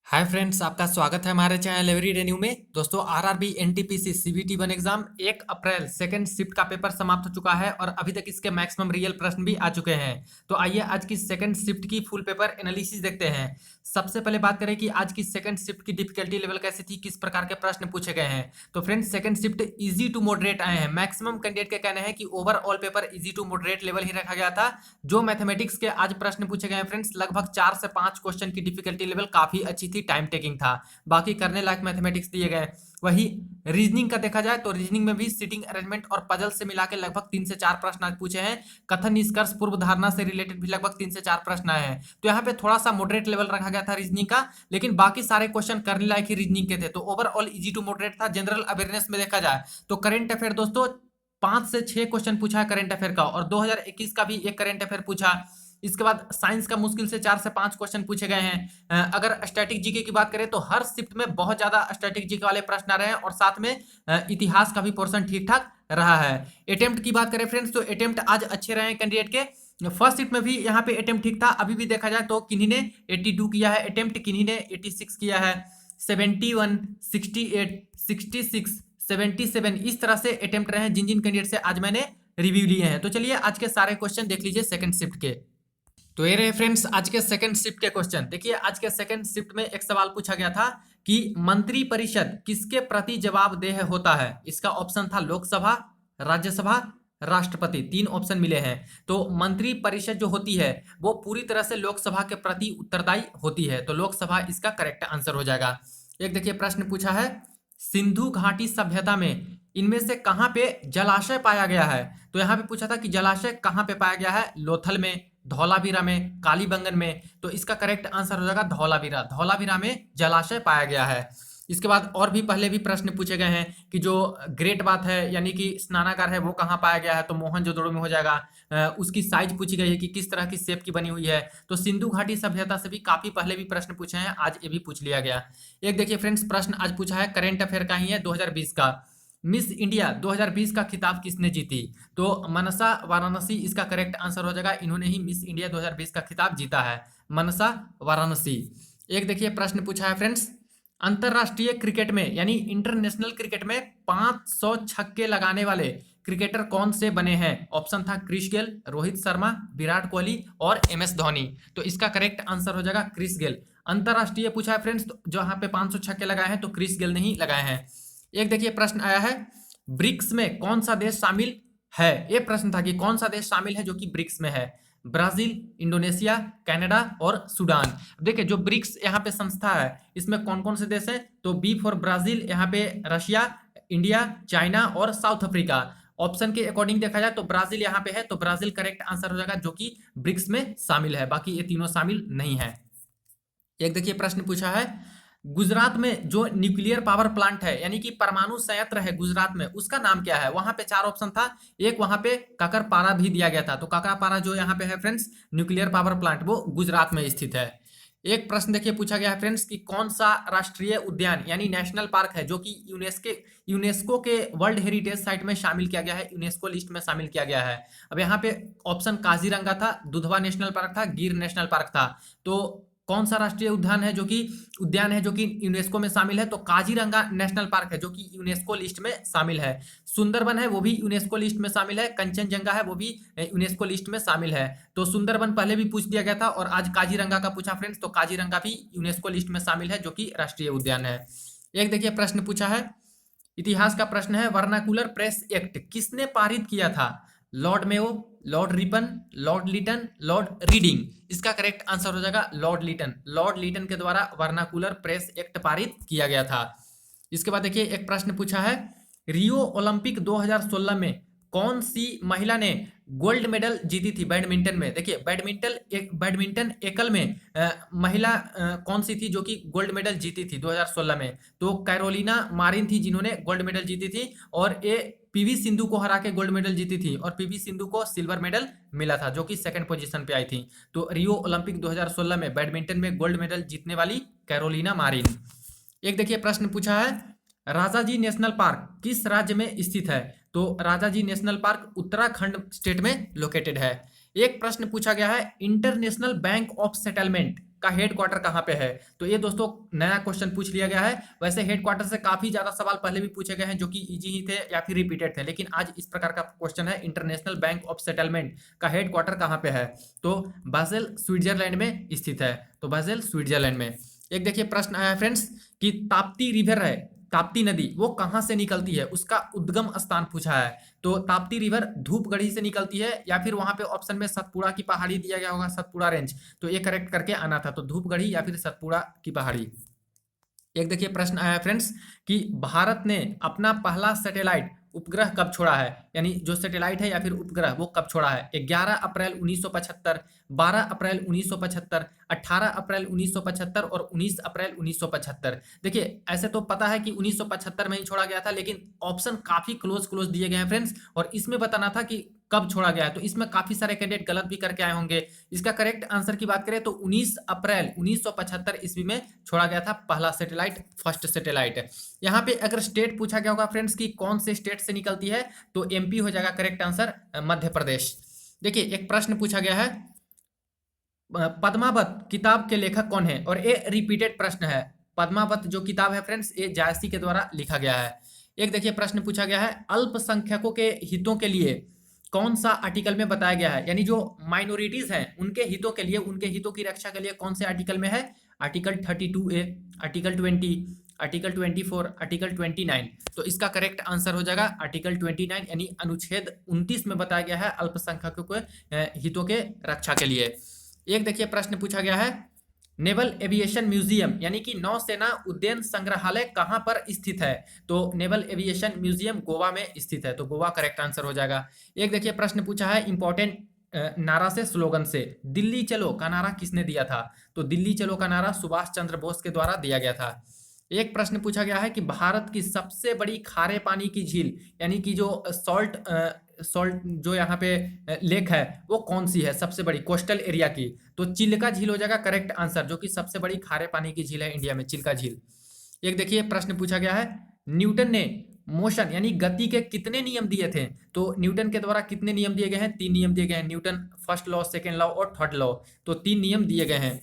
Hi friends, आपका स्वागत है हमारे चैनल एवरी डे न्यू में। दोस्तों, आरआरबी एनटीपीसी सीबीटी 1 एग्जाम 1 अप्रैल सेकंड शिफ्ट का पेपर समाप्त हो चुका है और अभी तक इसके मैक्सिमम रियल प्रश्न भी आ चुके हैं। तो आइए आज की सेकंड शिफ्ट की फुल पेपर एनालिसिस देखते हैं। सबसे पहले बात करें कि आज की सेकंड शिफ्ट की डिफिकल्टी लेवल कैसी थी, किस प्रकार के प्रश्न पूछे गए हैं। तो friends, second shift easy to moderate आए हैं। मैक्सिमम कैंडिडेट के कहना है कि overall paper easy to moderate level ही रखा गया था। जो मैथमेटिक्स के आज प्रश्न पूछे गए हैं फ्रेंड्स, लगभग 4 से 5 क्वेश्चन की डिफिकल्टी लेवल काफी अच्छी थी, टाइम टेकिंग था। बाकी करने लायक मैथमेटिक्स दिए गए। वही रीजनिंग का देखा जाए तो रीजनिंग में भी सीटिंग अरेंजमेंट और पजल से मिला के लगभग 3 से 4 प्रश्न आज पूछे हैं। कथन निष्कर्ष पूर्व धारणा से रिलेटेड भी लगभग 3 से 4 प्रश्न आए हैं। तो यहाँ पे थोड़ा सा मॉडरेट लेवल रखा गया था रीजनिंग का, लेकिन बाकी सारे क्वेश्चन करने लायक ही रीजनिंग के थे। तो ओवरऑल इजी टू मॉडरेट था। जनरल अवेयरनेस में देखा जाए तो करंट अफेयर दोस्तों 5 से 6 क्वेश्चन पूछा है करंट अफेयर का, और 2021 का भी एक करंट अफेयर पूछा। इसके बाद साइंस का मुश्किल से 4 से 5 क्वेश्चन पूछे गए हैं। अगर स्टैटिक जीके की बात करें तो हर शिफ्ट में बहुत ज्यादा स्टैटिक जीके वाले प्रश्न आ रहे हैं, और साथ में इतिहास का भी पोर्शन ठीक ठाक रहा है। अटेम्प्ट की बात करें फ्रेंड्स तो अटेम्प्ट आज अच्छे रहे हैं कैंडिडेट के। फर्स्ट शिफ्ट में भी यहाँ पे अटेम्प्ट ठीक था। अभी भी देखा जाए तो किन्हीं ने 82 किया है अटेम्प्ट, किन्हीं ने 86 किया है, 71, 68, 66, 77 इस तरह से अटेम्प्ट रहे हैं जिन जिन कैंडिडेट से आज मैंने रिव्यू लिए हैं। तो चलिए आज के सारे क्वेश्चन देख लीजिए सेकंड शिफ्ट के। तो ये रहे फ्रेंड्स आज के सेकंड शिफ्ट के क्वेश्चन। देखिए, आज के सेकंड शिफ्ट में एक सवाल पूछा गया था कि मंत्री परिषद किसके प्रति जवाबदेह होता है। इसका ऑप्शन था लोकसभा, राज्यसभा, राष्ट्रपति। 3 ऑप्शन मिले हैं। तो मंत्री परिषद जो होती है वो पूरी तरह से लोकसभा के प्रति उत्तरदायी होती है, तो लोकसभा इसका करेक्ट आंसर हो जाएगा। एक देखिए प्रश्न पूछा है, सिंधु घाटी सभ्यता में इनमें से कहां पे जलाशय पाया गया है। तो यहां पे पूछा था कि जलाशय कहां पे पाया गया है, लोथल में, धौलावीरा में, कालीबंगन में। तो इसका करेक्ट आंसर हो जाएगा धौलावीरा। धौलावीरा में जलाशय पाया गया है। इसके बाद और भी पहले भी प्रश्न पूछे गए हैं कि जो ग्रेट बात है यानी कि स्नानागार है वो कहाँ पाया गया है, तो मोहनजोदड़ो में हो जाएगा। उसकी साइज पूछी गई है कि किस तरह की शेप की बनी हुई है। तो सिंधु घाटी सभ्यता से भी काफी पहले भी प्रश्न पूछे हैं, आज ये भी पूछ लिया गया। एक देखिए फ्रेंड्स, प्रश्न आज पूछा है करेंट अफेयर का ही है 2020 का। मिस इंडिया 2020 का खिताब किसने जीती। तो मनसा वाराणसी इसका करेक्ट आंसर हो जाएगा। इन्होंने ही मिस इंडिया 2020 का खिताब जीता है, मनसा वाराणसी। एक देखिए प्रश्न पूछा है फ्रेंड्स, अंतरराष्ट्रीय क्रिकेट में यानी इंटरनेशनल क्रिकेट में 500 छक्के लगाने वाले क्रिकेटर कौन से बने हैं। ऑप्शन था क्रिस गेल, रोहित शर्मा, विराट कोहली और एमएस धोनी। तो इसका करेक्ट आंसर हो जाएगा क्रिस गेल। अंतरराष्ट्रीय पूछा है फ्रेंड्स, तो जो यहाँ पे 500 छक्के लगाए हैं तो क्रिस गेल ने ही लगाए हैं। एक देखिए प्रश्न आया है, ब्रिक्स में कौन सा देश शामिल है। ये प्रश्न था कि कौन सा देश शामिल है जो कि ब्रिक्स में है। ब्राजील, इंडोनेशिया, कनाडा और सूडान। देखिए जो ब्रिक्स यहाँ पे संस्था है इसमें कौन कौन से देश हैं, तो बी फॉर ब्राजील, यहाँ पे रशिया, इंडिया, चाइना और साउथ अफ्रीका। ऑप्शन के अकॉर्डिंग देखा जाए तो ब्राजील यहाँ पे है, तो ब्राजील करेक्ट आंसर हो जाएगा जो कि ब्रिक्स में शामिल है। बाकी ये तीनों शामिल नहीं है। एक देखिए प्रश्न पूछा है, गुजरात में जो न्यूक्लियर पावर प्लांट है यानी कि परमाणु संयंत्र है गुजरात में, उसका नाम क्या है। वहां पे 4 ऑप्शन था। एक वहां पे काकरपारा भी दिया गया था। तो काकरपारा जो यहाँ पे है फ्रेंड्स न्यूक्लियर पावर प्लांट, वो गुजरात में स्थित है। एक प्रश्न देखिए पूछा गया है फ्रेंड्स कि कौन सा राष्ट्रीय उद्यान यानी नेशनल पार्क है जो कि यूनेस्को के वर्ल्ड हेरिटेज साइट में शामिल किया गया है, यूनेस्को लिस्ट में शामिल किया गया है। अब यहाँ पे ऑप्शन काजीरंगा था, दुधवा नेशनल पार्क था, गिर नेशनल पार्क था। तो कौन सा राष्ट्रीय उद्यान है जो कि यूनेस्को में शामिल है, तो काजीरंगा नेशनल पार्क है जो कि यूनेस्को लिस्ट में शामिल है। सुंदरबन है वो भी यूनेस्को लिस्ट में शामिल है। कंचनजंगा है वो भी यूनेस्को लिस्ट में शामिल है। तो सुंदरबन पहले भी पूछ दिया गया था और आज काजीरंगा का पूछा फ्रेंड्स, तो काजीरंगा भी यूनेस्को लिस्ट में शामिल है जो कि राष्ट्रीय उद्यान है। एक देखिए प्रश्न पूछा है, इतिहास का प्रश्न है, वर्नाकुलर प्रेस एक्ट किसने पारित किया था। Lord Mayo, Lord Ripon, Lord Lytton, Lord Reading. इसका करेक्ट आंसर हो जाएगा लॉर्ड लिटन। लॉर्ड लिटन के द्वारा वर्नाकुलर प्रेस एक्ट पारित किया गया था। इसके बाद देखिए एक प्रश्न पूछा है, रियो ओलंपिक 2016 में कौन सी महिला ने गोल्ड मेडल जीती थी बैडमिंटन में। देखिए बैडमिंटन एकल में महिला कौन सी थी जो कि गोल्ड मेडल जीती थी 2016 में। तो कैरोलिना मारिन थी जिन्होंने गोल्ड मेडल जीती थी, और ये पीवी सिंधु को हरा के गोल्ड मेडल जीती थी, और पीवी सिंधु को सिल्वर मेडल मिला था जो कि सेकंड पोजीशन पे आई थी। तो रियो ओलंपिक 2016 में बैडमिंटन में गोल्ड मेडल जीतने वाली कैरोलिना मारिन। एक देखिए प्रश्न पूछा है, राजाजी नेशनल पार्क किस राज्य में स्थित है। तो Rajaji national park Uttarakhand state में लोकेटेड है। एक प्रश्न पूछा गया है, इंटरनेशनल बैंक ऑफ सेटलमेंट का हेडक्वार्टर कहाँ पे है? तो ये दोस्तों नया क्वेश्चन पूछ लिया गया है। वैसे हेडक्वार्टर से काफी ज्यादा सवाल पहले भी पूछे गए हैं जो कि इजी ही थे या फिर रिपीटेड थे, लेकिन आज इस प्रकार का क्वेश्चन है, इंटरनेशनल बैंक ऑफ सेटलमेंट का हेडक्वार्टर कहाँ पे है? तो बासेल स्विट्जरलैंड में स्थित है। तो बासेल स्विट्जरलैंड में। एक देखिए प्रश्न आया है फ्रेंड्स कि ताप्ती रिवर है, ताप्ती नदी वो कहां से निकलती है, उसका उद्गम स्थान पूछा है। तो ताप्ती रिवर धूपगढ़ी से निकलती है या फिर वहां पे ऑप्शन में सतपुड़ा की पहाड़ी दिया गया होगा, सतपुड़ा रेंज, तो ये करेक्ट करके आना था। तो धूपगढ़ी या फिर सतपुड़ा की पहाड़ी। एक देखिए प्रश्न आया फ्रेंड्स कि भारत ने अपना पहला सैटेलाइट उपग्रह कब छोड़ा है, यानी जो सैटेलाइट है या फिर उपग्रह वो कब छोड़ा है? 11 अप्रैल 1975, 12 अप्रैल 1975, 18 अप्रैल 1975 और 19 अप्रैल 1975। देखिए ऐसे तो पता है कि 1975 में ही छोड़ा गया था, लेकिन ऑप्शन काफी क्लोज क्लोज दिए गए हैं फ्रेंड्स, और इसमें बताना था कि कब छोड़ा गया है। तो इसमें काफी सारे कैंडिडेट गलत भी करके आए होंगे। इसका करेक्ट आंसर की बात करें तो 19 अप्रैल 1975 ईस्वी में छोड़ा गया था पहला सैटेलाइट, फर्स्ट सैटेलाइट। यहाँ पे अगर स्टेट पूछा गया होगा फ्रेंड्स कि कौन से स्टेट से निकलती है, तो एमपी हो जाएगा करेक्ट आंसर, मध्य प्रदेश। देखिए एक प्रश्न पूछा गया है, पद्मावत किताब के लेखक कौन है, और ये रिपीटेड प्रश्न है। पद्मावत जो किताब है फ्रेंड्स ये जायसी के द्वारा लिखा गया है। एक देखिए प्रश्न पूछा गया है, अल्पसंख्यकों के हितों के लिए कौन सा आर्टिकल में बताया गया है, यानी जो माइनॉरिटीज हैं उनके हितों के लिए, उनके हितों की रक्षा के लिए कौन से आर्टिकल में है? Article 32A, article 20, article 24, article 29। तो इसका करेक्ट आंसर हो जाएगा आर्टिकल 29, यानी अनुच्छेद 29 में बताया गया है अल्पसंख्यकों के हितों के रक्षा के लिए। एक देखिए प्रश्न पूछा गया है, नेवल एविएशन म्यूजियम यानी कि नौसेना उद्यान संग्रहालय कहां पर स्थित है? तो नेवल एविएशन म्यूजियम गोवा में स्थित है। तो गोवा करेक्ट आंसर हो जाएगा। एक देखिए प्रश्न पूछा है इंपॉर्टेंट नारा से, स्लोगन से, दिल्ली चलो का नारा किसने दिया था? तो दिल्ली चलो का नारा सुभाष चंद्र बोस के द्वारा दिया गया था। एक प्रश्न पूछा गया है कि भारत की सबसे बड़ी खारे पानी की झील, यानी कि जो सॉल्ट जो यहाँ पे लेक है वो कौन सी है सबसे बड़ी कोस्टल एरिया की? तो चिल्का झील हो जाएगा करेक्ट आंसर, जो कि सबसे बड़ी खारे पानी की झील है इंडिया में, चिल्का झील। एक देखिए प्रश्न पूछा गया है, न्यूटन ने मोशन यानी गति के कितने नियम दिए थे? तो न्यूटन के द्वारा कितने नियम दिए गए हैं? 3 नियम दिए गए हैं। Newton first law, second law और थर्ड लॉ, तो 3 नियम दिए गए हैं।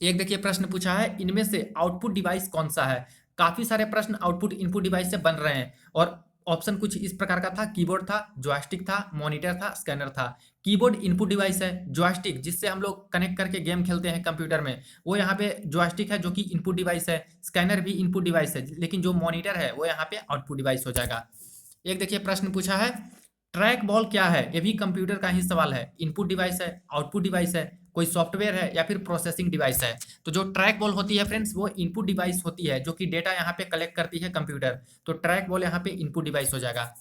एक देखिए प्रश्न पूछा है, इनमें से आउटपुट डिवाइस कौन सा है? काफी सारे प्रश्न आउटपुट इनपुट डिवाइस से बन रहे हैं, और ऑप्शन कुछ इस प्रकार का था, कीबोर्ड था, जॉयस्टिक था, मॉनिटर था, स्कैनर था। कीबोर्ड इनपुट डिवाइस है, जॉयस्टिक जिससे हम लोग कनेक्ट करके गेम खेलते हैं कंप्यूटर में, वो यहाँ पे जॉयस्टिक है जो कि इनपुट डिवाइस है। स्कैनर भी इनपुट डिवाइस है, लेकिन जो मॉनिटर है वो यहाँ पे आउटपुट डिवाइस हो जाएगा। एक देखिए प्रश्न पूछा है, ट्रैक बॉल क्या है? ये भी कंप्यूटर का ही सवाल है। इनपुट डिवाइस है, आउटपुट डिवाइस है, कोई सॉफ्टवेयर है या फिर प्रोसेसिंग डिवाइस है? तो जो ट्रैक बॉल होती है फ्रेंड्स वो इनपुट डिवाइस होती है, जो कि डेटा यहाँ पे कलेक्ट करती है कंप्यूटर। तो ट्रैक बॉल यहाँ पे इनपुट डिवाइस हो जाएगा।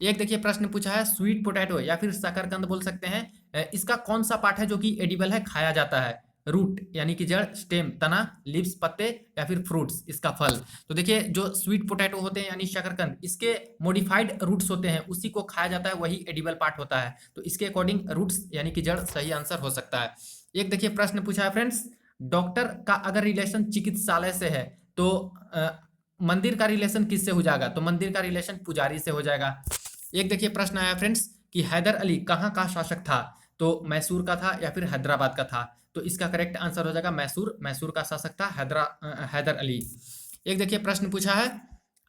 एक देखिए प्रश्न पूछा है, स्वीट पोटैटो या फिर शकरकंद बोल सकते हैं, इसका कौन सा पार्ट है जो कि एडिबल है, खाया जाता है? रूट यानी कि जड़, स्टेम तना, लीव्स पत्ते या फिर फ्रूट्स इसका फल। तो देखिए जो स्वीट पोटैटो होते हैं यानी शकरकंद, इसके मॉडिफाइड रूट्स होते हैं, उसी को खाया जाता है, वही एडिबल पार्ट होता है। तो इसके अकॉर्डिंग रूट्स यानी कि जड़ सही आंसर हो सकता है। एक देखिए प्रश्न पूछा है फ्रेंड्स, डॉक्टर का अगर रिलेशन चिकित्सालय से है तो मंदिर का रिलेशन किससे हो जाएगा? तो मंदिर का रिलेशन पुजारी से हो जाएगा। एक देखिए प्रश्न आया फ्रेंड्स कि हैदर अली कहाँ का शासक था? तो मैसूर का था या फिर हैदराबाद का था? तो इसका करेक्ट आंसर हो जाएगा मैसूर, मैसूर का शासक था हैदर अली। एक देखिए प्रश्न पूछा है,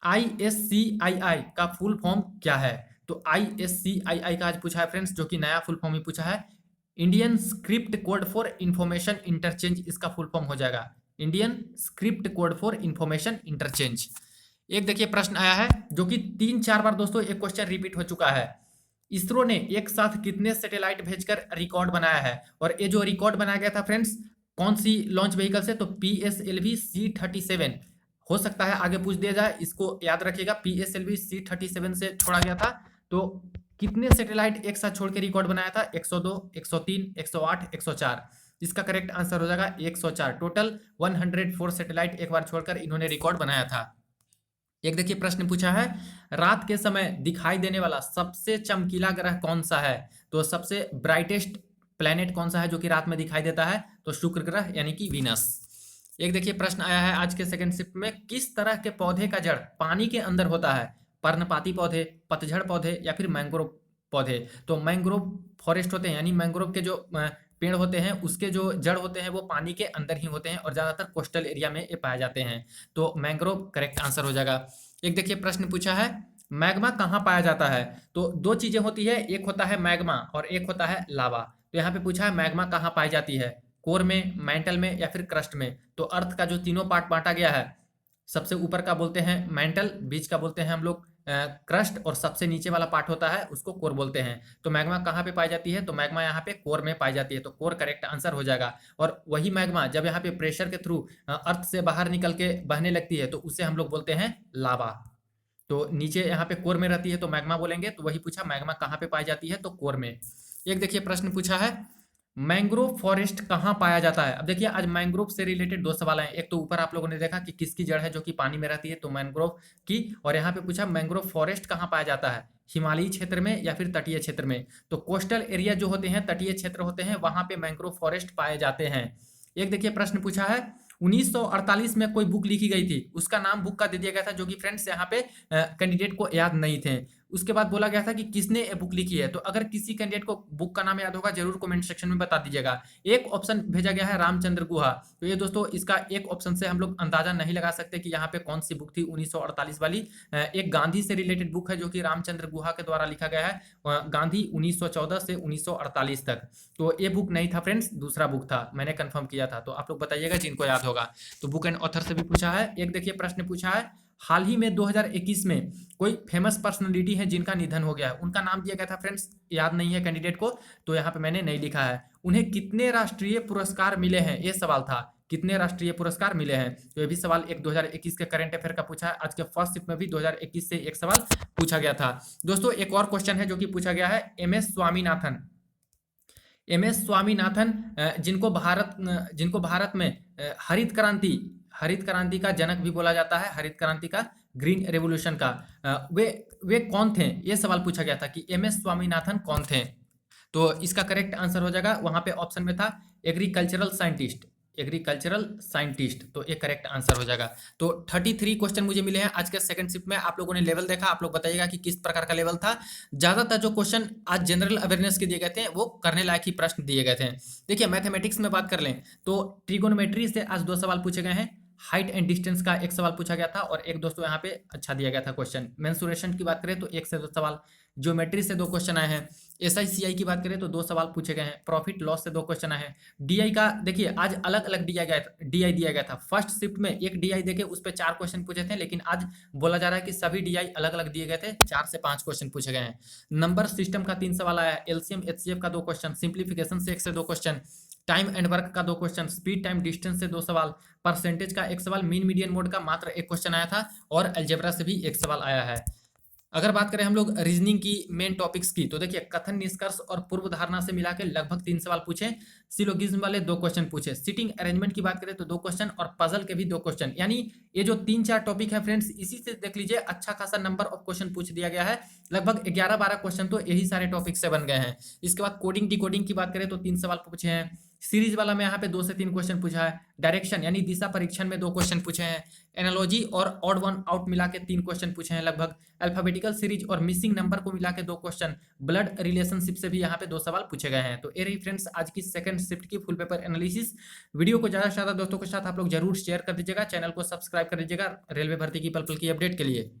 ISCII का फुल फॉर्म क्या है? तो ISCII का आज पूछा है फ्रेंड्स, जो कि नया फुल फॉर्म ही पूछा है, Indian script code for information interchange इसका फुल फॉर्म हो जाएगा, Indian script code for information interchange. एक देखिए प्रश्न आया है जो कि 3-4 बार दोस्तों एक क्वेश्चन रिपीट हो चुका है, इसरो ने एक साथ कितने सैटेलाइट भेजकर रिकॉर्ड बनाया है? और ये जो रिकॉर्ड बनाया गया था फ्रेंड्स कौन सी लॉन्च व्हीकल से? तो PSLV C-37 हो सकता है आगे पूछ दिया जाए, इसको याद रखिएगा, PSLV C-37 से छोड़ा गया था। तो कितने सैटेलाइट एक साथ छोड़ के रिकॉर्ड बनाया था? 102, 103, 108, 104। इसका करेक्ट आंसर हो जाएगा 104। टोटल 104 सैटेलाइट एक बार छोड़कर इन्होंने रिकॉर्ड बनाया था। एक देखिए प्रश्न पूछा है, रात के समय दिखाई देने वाला सबसे चमकीला ग्रह कौन सा है? तो सबसे ब्राइटेस्ट प्लेनेट कौन सा है जो कि रात में दिखाई देता है? तो शुक्र ग्रह यानी कि वीनस। एक देखिए प्रश्न आया है आज के सेकंड शिफ्ट में, किस तरह के पौधे का जड़ पानी के अंदर होता है? पर्णपाती पौधे, पतझड़ पौधे या फिर मैंग्रोव पौधे? तो मैंग्रोव फॉरेस्ट होते हैं, यानी मैंग्रोव के जो पेड़ होते हैं उसके जो जड़ होते हैं वो पानी के अंदर ही होते हैं और ज़्यादातर कोस्टल एरिया में ये पाए जाते हैं। तो मैंग्रोव करेक्ट आंसर हो जाएगा। एक देखिए प्रश्न पूछा है, मैग्मा कहाँ पाया जाता है? तो दो चीज़ें होती है, एक होता है मैग्मा और एक होता है लावा। तो यहाँ पे पूछा है मैग्मा कहाँ पाई जाती है, कोर में, मेंटल में या फिर क्रस्ट में। तो अर्थ का जो तीनों पार्ट बांटा गया है, सबसे ऊपर का बोलते हैं मेंटल, बीच का बोलते हैं हम लोग क्रस्ट और सबसे नीचे वाला पार्ट होता है उसको कोर बोलते हैं। तो मैग्मा कहाँ पे पाई जाती है? तो मैग्मा यहाँ पे कोर में पाई जाती है, तो कोर करेक्ट आंसर हो जाएगा। और वही मैग्मा जब यहाँ पे प्रेशर के थ्रू अर्थ से बाहर निकल के बहने लगती है तो उसे हम लोग बोलते हैं लावा। तो नीचे यहाँ पे कोर में रहती है तो मैग्मा बोलेंगे। तो वही पूछा मैग्मा कहाँ पे पाई जाती है, तो कोर में। एक देखिए प्रश्न पूछा है, मैंग्रोव फॉरेस्ट कहाँ पाया जाता है? अब देखिए आज मैंग्रोव से रिलेटेड दो सवाल हैं। एक तो ऊपर आप लोगों ने देखा कि किसकी जड़ है जो कि पानी में रहती है, तो मैंग्रोव की। और यहाँ पे पूछा मैंग्रोव फॉरेस्ट कहाँ पाया जाता है, हिमालयी क्षेत्र में या फिर तटीय क्षेत्र में। तो कोस्टल एरिया जो होते हैं, तटीय क्षेत्र होते हैं, वहां पे मैंग्रोव फॉरेस्ट पाए जाते हैं। एक देखिए प्रश्न पूछा है, 1948 में कोई बुक लिखी गई थी, उसका नाम बुक का दे दिया गया था जो कि फ्रेंड्स यहाँ पे कैंडिडेट को याद नहीं थे। उसके बाद बोला गया था कि किसने ये बुक लिखी है। तो अगर किसी कैंडिडेट को बुक का नाम याद होगा जरूर कमेंट सेक्शन में बता दीजिएगा। एक ऑप्शन भेजा गया है रामचंद्र गुहा। तो ये दोस्तों इसका एक ऑप्शन से हम लोग अंदाजा नहीं लगा सकते कि यहाँ पे कौन सी बुक थी 1948 वाली। एक गांधी से रिलेटेड बुक है जो कि रामचंद्र गुहा के द्वारा लिखा गया है, गांधी 1914 से 1948 तक। तो ये बुक नहीं था फ्रेंड्स, दूसरा बुक था, मैंने कंफर्म किया था। तो आप लोग बताइएगा जिनको याद होगा। तो बुक एंड ऑथर से भी पूछा है। एक देखिए प्रश्न पूछा है, हाल ही में 2021 में कोई फेमस पर्सनालिटी है जिनका निधन हो गया है, उनका नाम दिया गया था फ्रेंड्स, याद नहीं है कैंडिडेट को, तो यहाँ पे मैंने नहीं लिखा है। उन्हें कितने राष्ट्रीय पुरस्कार मिले हैं, ये सवाल था, कितने राष्ट्रीय पुरस्कार मिले हैं। तो ये भी सवाल एक 2021 के करंट अफेयर का पूछा है। आज के फर्स्ट शिफ्ट में भी 2021 से एक सवाल पूछा गया था। दोस्तों एक और क्वेश्चन है जो कि पूछा गया है, MS स्वामीनाथन। MS स्वामीनाथन जिनको भारत में हरित क्रांति का जनक भी बोला जाता है, हरित क्रांति का, ग्रीन रेवोल्यूशन का, वे कौन थे, ये सवाल पूछा गया था कि MS स्वामीनाथन कौन थे। तो इसका करेक्ट आंसर हो जाएगा, वहां पे ऑप्शन में था एग्रीकल्चरल साइंटिस्ट, एग्रीकल्चरल साइंटिस्ट। तो ये करेक्ट आंसर हो जाएगा। तो 33 क्वेश्चन मुझे मिले हैं आज के सेकंड शिफ्ट में। आप लोगों ने लेवल देखा, आप लोग बताइएगा कि किस प्रकार का लेवल था। ज्यादातर जो क्वेश्चन आज जनरल अवेयरनेस के दिए गए थे वो करने लायक ही प्रश्न दिए गए थे। देखिए मैथमेटिक्स में बात कर लें तो ट्रिगोनोमेट्री से आज 2 सवाल पूछे गए हैं। हाइट एंड डिस्टेंस का एक सवाल पूछा गया था और एक दोस्तों यहाँ पे अच्छा दिया गया था क्वेश्चन। मेंसुरेशन की बात करें तो 1 से 2 सवाल, ज्योमेट्री से 2 क्वेश्चन आए हैं। SICI की बात करें तो 2 सवाल पूछे गए हैं। प्रॉफिट लॉस से 2 क्वेश्चन आए हैं। DI का देखिए आज अलग अलग DI दिया गया था। फर्स्ट शिफ्ट में एक DI देके उस पर 4 क्वेश्चन पूछे थे, लेकिन आज बोला जा रहा है कि सभी DI अलग अलग दिए गए थे, 4 से 5 क्वेश्चन पूछे गए हैं। नंबर सिस्टम का 3 सवाल आया है। LCM HCF का 2 क्वेश्चन, सिंप्लीफिकेशन से 1 से 2 क्वेश्चन, टाइम एंड वर्क का 2 क्वेश्चन, स्पीड टाइम डिस्टेंस से 2 सवाल, परसेंटेज का 1 सवाल, मीन मीडियन मोड का मात्र 1 क्वेश्चन आया था और अलजेब्रा से भी 1 सवाल आया है। अगर बात करें हम लोग रीजनिंग की मेन टॉपिक्स की तो देखिए कथन, निष्कर्ष और पूर्व धारणा से मिला के लगभग 3 सवाल पूछे। सिलोगिज्म वाले 2 क्वेश्चन पूछे। सिटिंग अरेंजमेंट की बात करें तो 2 क्वेश्चन और पजल के भी 2 क्वेश्चन। यानी ये जो 3-4 टॉपिक है फ्रेंड्स, इसी से देख लीजिए अच्छा खासा नंबर ऑफ क्वेश्चन पूछ दिया गया है। लगभग 11-12 क्वेश्चन तो यही सारे टॉपिक से बन गए हैं। इसके बाद कोडिंग डिकोडिंग की बात करें तो 3 सवाल पूछे हैं। सीरीज वाला में यहाँ पे 2 से 3 क्वेश्चन पूछा है। डायरेक्शन यानी दिशा परीक्षण में 2 क्वेश्चन पूछे हैं। एनालॉजी और ऑड वन आउट मिला के 3 क्वेश्चन पूछे हैं लगभग। अल्फाबेटिकल सीरीज और मिसिंग नंबर को मिला के 2 क्वेश्चन। ब्लड रिलेशनशिप से भी यहाँ पे 2 सवाल पूछे गए हैं। तो ये रही फ्रेंड्स आज की सेकंड शिफ्ट की फुल पेपर एनालिसिस। वीडियो को ज्यादा से ज्यादा दोस्तों के साथ आप लोग जरूर शेयर कर दीजिएगा, चैनल को सब्सक्राइब कर दीजिएगा रेलवे भर्ती की पल पल की अपडेट के लिए।